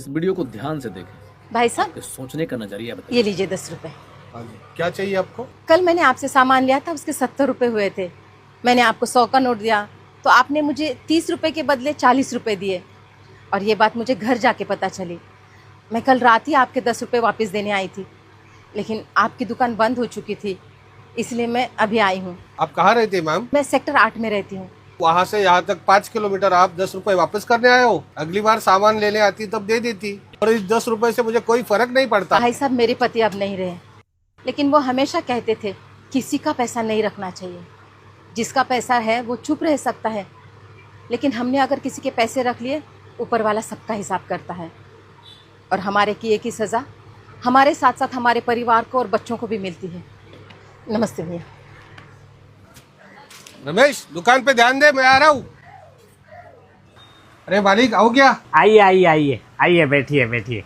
इस वीडियो को ध्यान से देखें। भाई साहब, आपके सोचने का नजरिया बताइए। ये लीजिए 10 रुपए। हाँ जी, क्या चाहिए आपको? कल मैंने आपसे सामान लिया था, उसके 70 रुपए हुए थे। मैंने आपको 100 का नोट दिया तो आपने मुझे 30 रुपए के बदले 40 रुपए दिए, और ये बात मुझे घर जाके पता चली। मैं कल रात ही आपके 10 रुपए वापस देने आई थी, लेकिन आपकी दुकान बंद हो चुकी थी, इसलिए मैं अभी आई हूँ। आप कहाँ रहते हैं मैम? मैं सेक्टर 8 में रहती हूँ। वहाँ से यहाँ तक 5 किलोमीटर, आप 10 रुपए वापस करने आए हो? अगली बार सामान लेने आती तब दे देती, और इस 10 रुपए से मुझे कोई फर्क नहीं पड़ता। भाई साहब, मेरे पति अब नहीं रहे, लेकिन वो हमेशा कहते थे किसी का पैसा नहीं रखना चाहिए, जिसका पैसा है वो चुप रह सकता है, लेकिन हमने अगर किसी के पैसे रख लिए, ऊपर वाला सबका हिसाब करता है, और हमारे किए की सज़ा हमारे साथ साथ हमारे परिवार को और बच्चों को भी मिलती है। नमस्ते भैया। रमेश, दुकान पे ध्यान दे, मैं आ रहा हूँ। अरे मालिक, आओ क्या? आइए आइए आइए आइए, बैठिए बैठिए।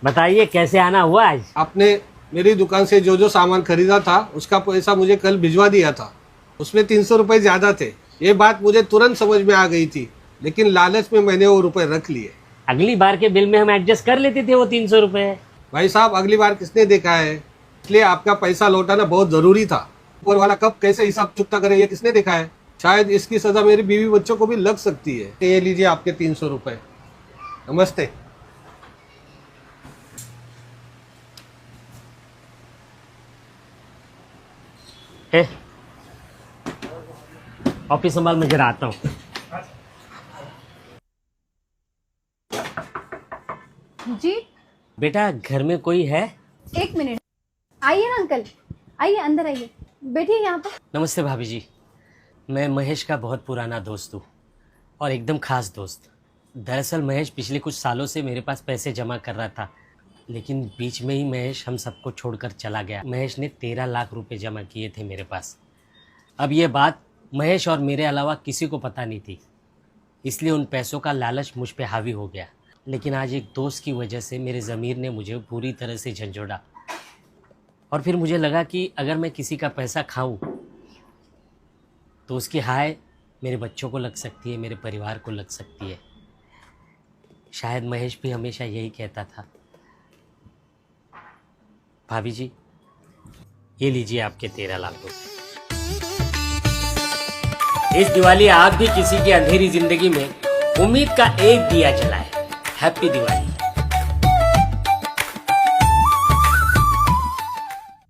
बताइए कैसे आना हुआ आज? आपने मेरी दुकान से जो जो सामान खरीदा था उसका पैसा मुझे कल भिजवा दिया था। उसमें 300 रुपए ज्यादा थे। ये बात मुझे तुरंत समझ में आ गई थी, लेकिन लालच में मैंने वो रुपए रख लिए। अगली बार के बिल में हम एडजस्ट कर लेते थे वो 300 रुपए। भाई साहब, अगली बार किसने देखा है, इसलिए आपका पैसा लौटाना बहुत जरूरी था। ऊपर वाला कब कैसे हिसाब चुकता करे ये किसने देखा है। शायद इसकी सजा मेरी बीवी बच्चों को भी लग सकती है। ये लीजिए आपके 300 रुपए। नमस्ते। ऑफिस संभाल, मैं जरा आता हूँ। जी बेटा, घर में कोई है? 1 मिनट, आइए ना अंकल, आइए अंदर आइए, बैठिए यहाँ पर। नमस्ते भाभी जी, मैं महेश का बहुत पुराना दोस्त हूँ और एकदम खास दोस्त। दरअसल महेश पिछले कुछ सालों से मेरे पास पैसे जमा कर रहा था, लेकिन बीच में ही महेश हम सबको छोड़कर चला गया। महेश ने 13 लाख रुपए जमा किए थे मेरे पास। अब ये बात महेश और मेरे अलावा किसी को पता नहीं थी, इसलिए उन पैसों का लालच मुझ पे हावी हो गया। लेकिन आज एक दोस्त की वजह से मेरे ज़मीर ने मुझे पूरी तरह से झंझोड़ा, और फिर मुझे लगा कि अगर मैं किसी का पैसा खाऊं तो उसकी हाय मेरे बच्चों को लग सकती है, मेरे परिवार को लग सकती है। शायद महेश भी हमेशा यही कहता था। भाभी जी, ये लीजिए आपके 13 लाख रुपए। इस दिवाली आप भी किसी की अंधेरी जिंदगी में उम्मीद का एक दिया जलाए। हैप्पी दिवाली।